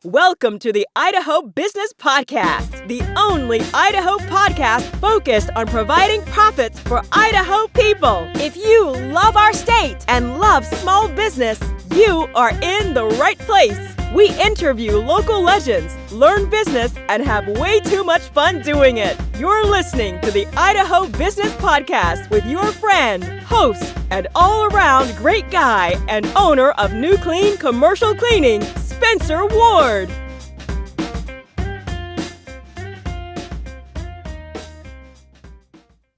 Welcome to the Idaho Business Podcast, the only Idaho podcast focused on providing profits for Idaho people. If you love our state and love small business, you are in the right place. We interview local legends, learn business, and have way too much fun doing it. You're listening to the Idaho Business Podcast with your friend, host, and all-around great guy and owner of New Clean Commercial Cleaning, Spencer Ward.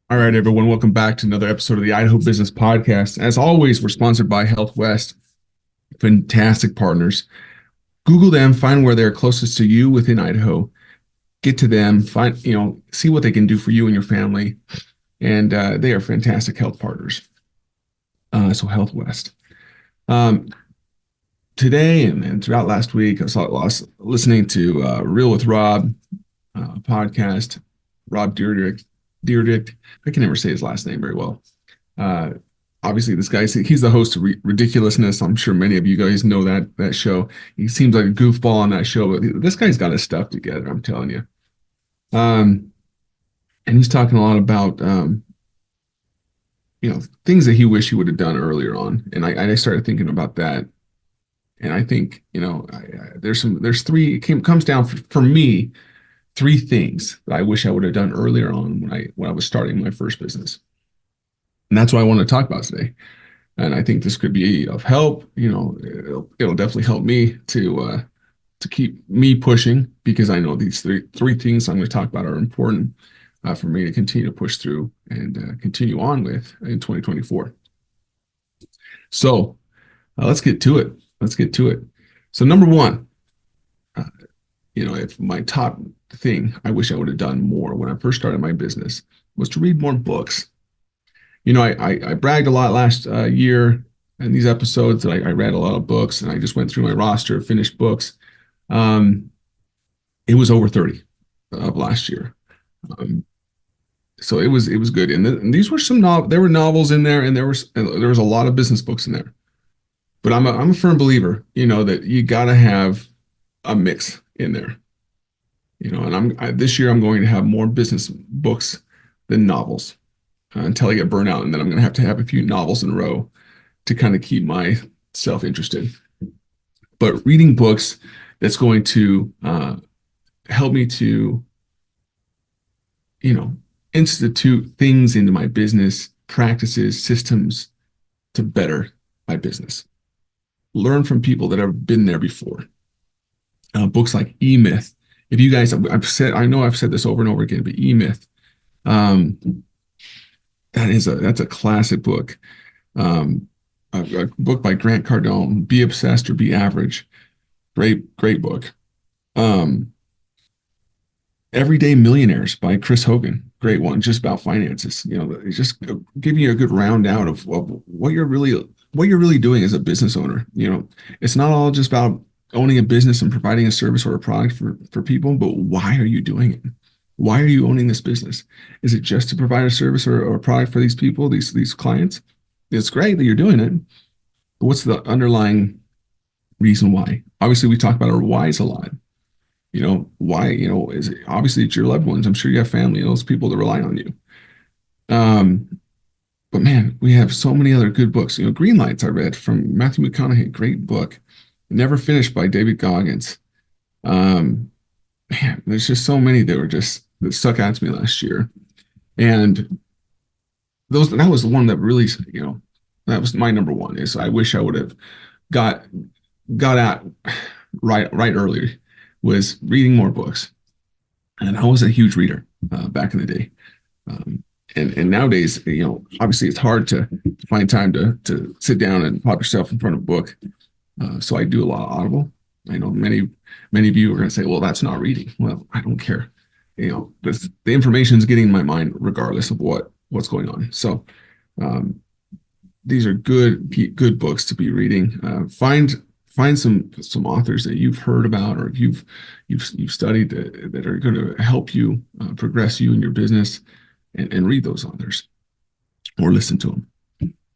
All right, everyone. Welcome back to another episode of the Idaho Business Podcast. As always, we're sponsored by Health West. Fantastic partners. Google them, find where they're closest to you within Idaho. Get to them, see what they can do for you and your family. And they are fantastic health partners. So Health West. Today and throughout last week, I was listening to Real with Rob podcast. Rob Dyrdek. I can never say his last name very well. Obviously, this guy, he's the host of Ridiculousness. I'm sure many of you guys know that show. He seems like a goofball on that show, but this guy's got his stuff together, I'm telling you. And he's talking a lot about, things that he wished he would have done earlier on. And I started thinking about that. And I think, there's three, comes down for me, three things that I wish I would have done earlier on when I was starting my first business. And that's what I want to talk about today. And I think this could be of help. It'll definitely help me to keep me pushing, because I know these three things I'm going to talk about are important for me to continue to push through and continue on with in 2024. So let's get to it. So number one, if my top thing I wish I would have done more when I first started my business was to read more books. I bragged a lot last year in these episodes that I read a lot of books, and I just went through my roster of finished books. It was over 30 of last year. So it was good. And these were there were novels in there, and there was a lot of business books in there. But I'm a firm believer, that you got to have a mix in there. And this year I'm going to have more business books than novels. Until I get burnt out, and then I'm going to have a few novels in a row to kind of keep myself interested. But reading books that's going to help me to, institute things into my business, practices, systems to better my business. Learn from people that have been there before. Books like E-Myth. If you guys, I know I've said this over and over again, but E-Myth. That's a classic book. A book by Grant Cardone, Be Obsessed or Be Average. Great book. Everyday Millionaires by Chris Hogan. Great one, just about finances. Just giving you a good round out of what you're really doing as a business owner. It's not all just about owning a business and providing a service or a product for people, but why are you doing it? Why are you owning this business? Is it just to provide a service or a product for these people, these clients? It's great that you're doing it, but what's the underlying reason why? Obviously, we talk about our whys a lot. Why, is it obviously it's your loved ones. I'm sure you have family and those people that rely on you. But man, we have so many other good books. Green Lights I read from Matthew McConaughey, great book. Never Finished by David Goggins. Man, there's just so many that stuck out to me last year. And that was the one that really, that was my number one. Is I wish I would have got at right earlier, was reading more books. And I was a huge reader back in the day. And nowadays, obviously it's hard to find time to sit down and pop yourself in front of a book. So I do a lot of Audible. I know many of you are going to say, well, that's not reading. Well, I don't care. The information is getting in my mind regardless of what's going on. So these are good books to be reading. Find some authors that you've heard about or you've studied that are going to help you progress you in your business, and read those authors or listen to them.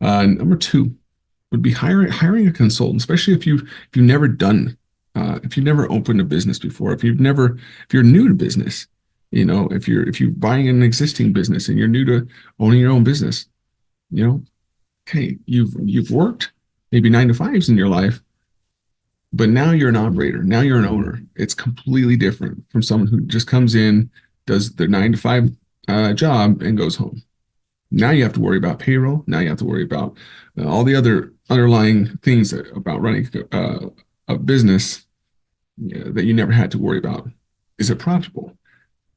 Number two would be hiring a consultant, especially if you've never done if you've never opened a business before, if you're new to business, if you're buying an existing business and you're new to owning your own business, okay, you've worked maybe 9 to 5s in your life, but now you're an operator. Now you're an owner. It's completely different from someone who just comes in, does their 9 to 5 job, and goes home. Now you have to worry about payroll. Now you have to worry about all the other underlying things about running a business that you never had to worry about. Is it profitable?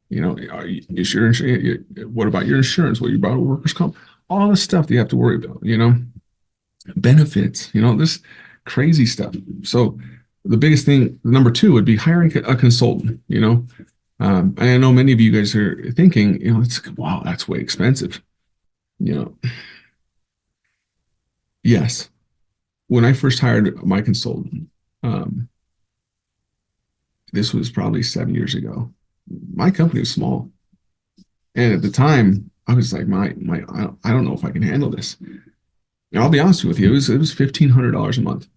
Is your insurance? What about your insurance? What about workers' comp? All the stuff that you have to worry about. Benefits. This crazy stuff. So the biggest thing, number 2, would be hiring a consultant. And I know many of you guys are thinking, wow, that's way expensive. Yes. When I first hired my consultant, this was probably 7 years ago. My company was small, and at the time, I was like, I don't know if I can handle this. And I'll be honest with you, it was $1,500 a month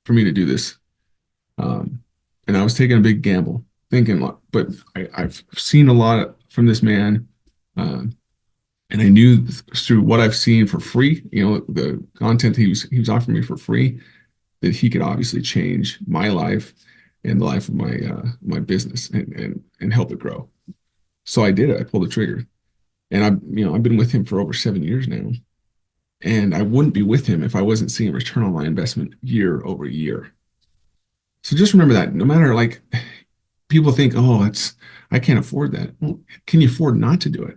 for me to do this, and I was taking a big gamble, thinking, but I've seen a lot from this man. And I knew through what I've seen for free, the content he was offering me for free, that he could obviously change my life and the life of my business and help it grow. So I did it. I pulled the trigger, and I've been with him for over 7 years now, and I wouldn't be with him if I wasn't seeing return on my investment year over year. So just remember that. No matter, like, people think, oh, I can't afford that. Well, can you afford not to do it?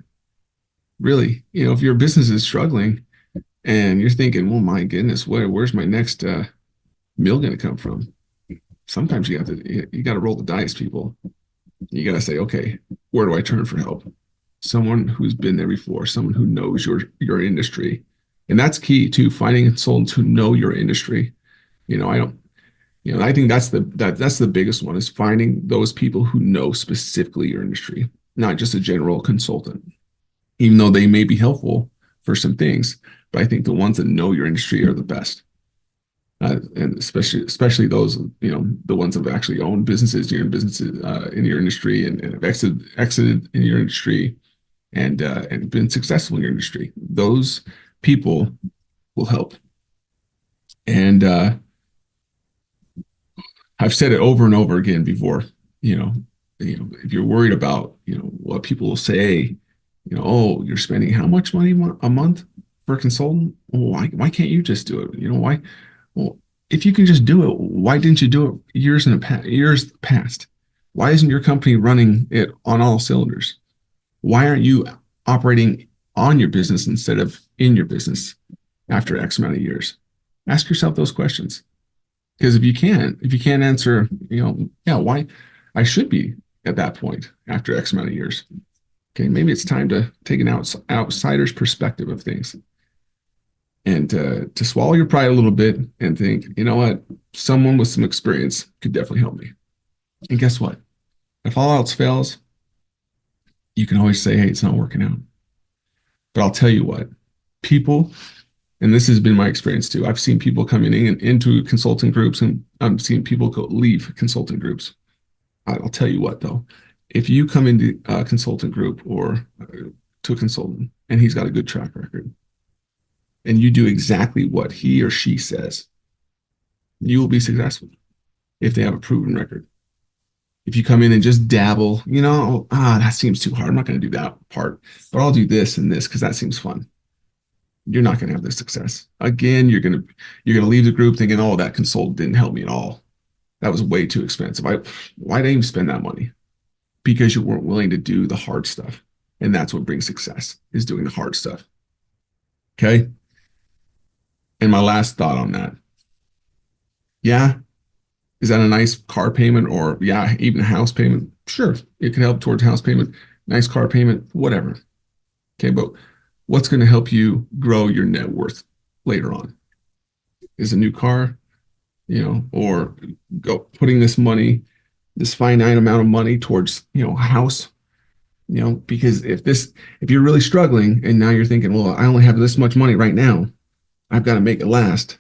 Really, if your business is struggling and you're thinking, well, my goodness, where's my next meal going to come from? Sometimes you got to roll the dice, people. You got to say, okay, where do I turn for help? Someone who's been there before, someone who knows your industry. And that's key too, finding consultants who know your industry. I think that's the biggest one, is finding those people who know specifically your industry, not just a general consultant. Even though they may be helpful for some things, but I think the ones that know your industry are the best. And especially those, the ones that have actually owned businesses, in your industry, and have exited in your industry, and been successful in your industry. Those people will help. And I've said it over and over again before. If you're worried about what people will say, oh, you're spending how much money a month for a consultant? Well, why can't you just do it? Why? Well, if you can just do it, why didn't you do it years past? Why isn't your company running it on all cylinders? Why aren't you operating on your business instead of in your business after X amount of years? Ask yourself those questions. Because if you can't answer, why I should be at that point after X amount of years. Okay, maybe it's time to take an outsider's perspective of things, and to swallow your pride a little bit and think, you know what, someone with some experience could definitely help me. And guess what? If all else fails, you can always say, hey, it's not working out. But I'll tell you what, people, and this has been my experience too, I've seen people coming into consulting groups, and I've seen people leave consulting groups. I'll tell you what, though. If you come into a consultant group or to a consultant and he's got a good track record, and you do exactly what he or she says, you will be successful if they have a proven record. If you come in and just dabble, that seems too hard, I'm not going to do that part, but I'll do this and this because that seems fun, you're not going to have the success. Again, you're going to leave the group thinking, oh, that consultant didn't help me at all. That was way too expensive. Why did I even spend that money? Because you weren't willing to do the hard stuff. And that's what brings success, is doing the hard stuff. Okay. And my last thought on that. Yeah. Is that a nice car payment, or even a house payment? Sure. It can help towards house payment, nice car payment, whatever. Okay. But what's going to help you grow your net worth later on? Is a new car, or putting this finite amount of money towards, a house, because if you're really struggling and now you're thinking, well, I only have this much money right now, I've got to make it last.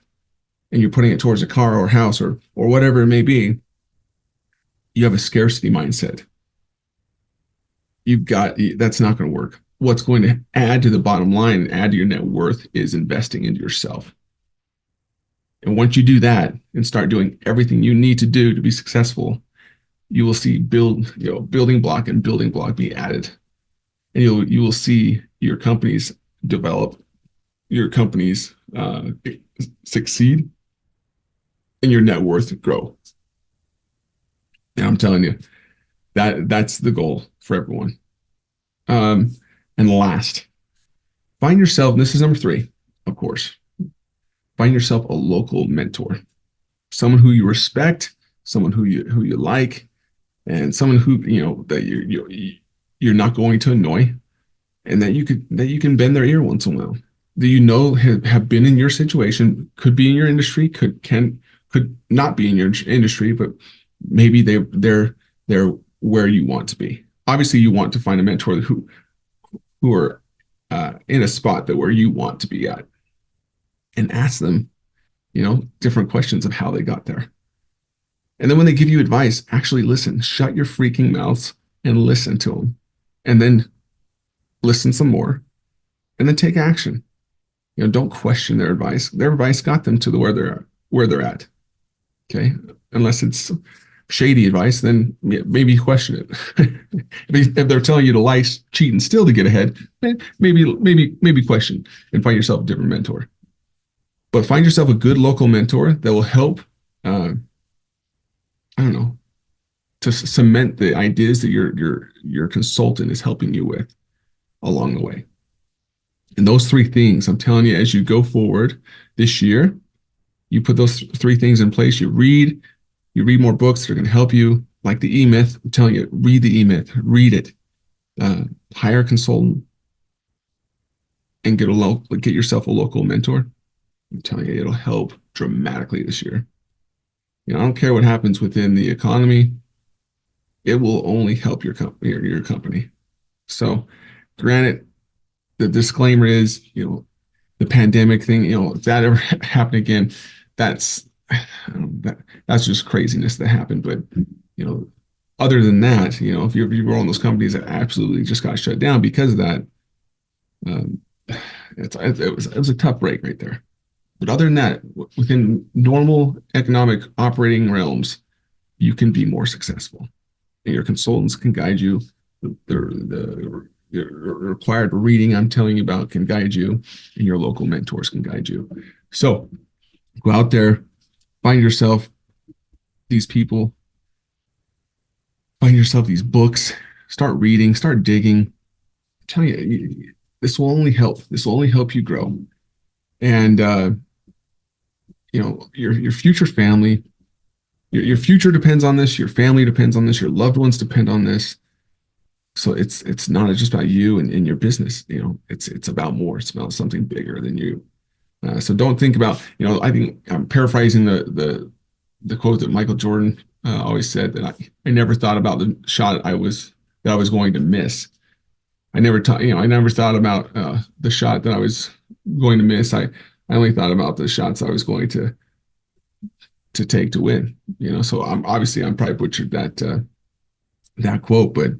And you're putting it towards a car or house or whatever it may be. you have a scarcity mindset. That's not going to work. What's going to add to the bottom line and add to your net worth is investing into yourself. And once you do that and start doing everything you need to do to be successful, you will see building block be added. And you will see your companies develop, your companies succeed, and your net worth grow. And I'm telling you, that's the goal for everyone. And last, find yourself, and this is number 3, of course, find yourself a local mentor, someone who you respect, someone who you like, and someone who, that you're not going to annoy, and that you can bend their ear once in a while. That have been in your situation, could be in your industry, could not be in your industry, but maybe they're where you want to be. Obviously, you want to find a mentor who are in a spot where you want to be at, and ask them, different questions of how they got there. And then when they give you advice, actually listen. Shut your freaking mouths and listen to them, and then listen some more, and then take action. Don't question their advice. Their advice got them to where they're at. Okay, unless it's shady advice, then maybe question it. If they're telling you to lie, cheat, and steal to get ahead, maybe question and find yourself a different mentor. But find yourself a good local mentor that will help, to cement the ideas that your consultant is helping you with along the way. And those 3 things, I'm telling you, as you go forward this year, you put those 3 things in place. You read more books that are going to help you, like the E-Myth. I'm telling you, read the E-Myth, read it, hire a consultant, and get yourself a local mentor. I'm telling you, it'll help dramatically this year. I don't care what happens within the economy. It will only help your company. So, granted, the disclaimer is, the pandemic thing, if that ever happened again, that's just craziness that happened. But, other than that, if you were one of those companies that absolutely just got shut down because of that, it was a tough break right there. But other than that, within normal economic operating realms, you can be more successful. And your consultants can guide you. The required reading I'm telling you about can guide you, and your local mentors can guide you. So go out there, find yourself these people, find yourself these books, start reading, start digging. I'm telling you, this will only help. This will only help you grow. And, your future family, your future depends on this. Your family depends on this. Your loved ones depend on this. So it's not just about you and your business. It's about more. It's about something bigger than you. So don't think about, I think I'm paraphrasing the quote that Michael Jordan always said, that I never thought about the shot that I was going to miss. I never thought about the shot that I was going to miss. I only thought about the shots I was going to take to win. So I'm probably butchered that quote, but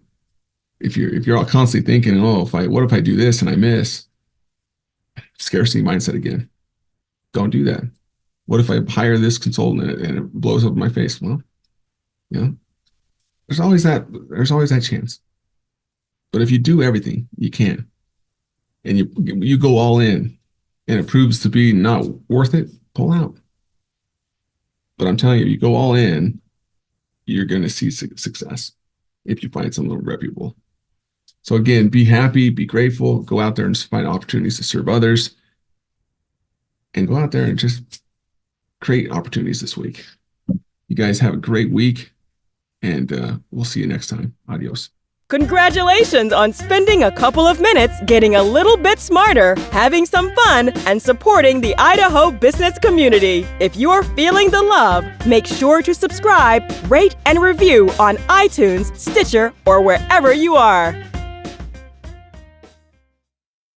if you're all constantly thinking, what if I do this and I miss? Scarcity mindset again. Don't do that. What if I hire this consultant and it blows up in my face? Well, there's always that chance. But if you do everything you can, and you go all in, and it proves to be not worth it, pull out. But I'm telling you, you go all in, you're going to see success if you find someone reputable. So again, be happy, be grateful, go out there and find opportunities to serve others, and go out there and just create opportunities this week. You guys have a great week, and we'll see you next time. Adios. Congratulations on spending a couple of minutes getting a little bit smarter, having some fun, and supporting the Idaho business community. If you're feeling the love, make sure to subscribe, rate, and review on iTunes, Stitcher, or wherever you are.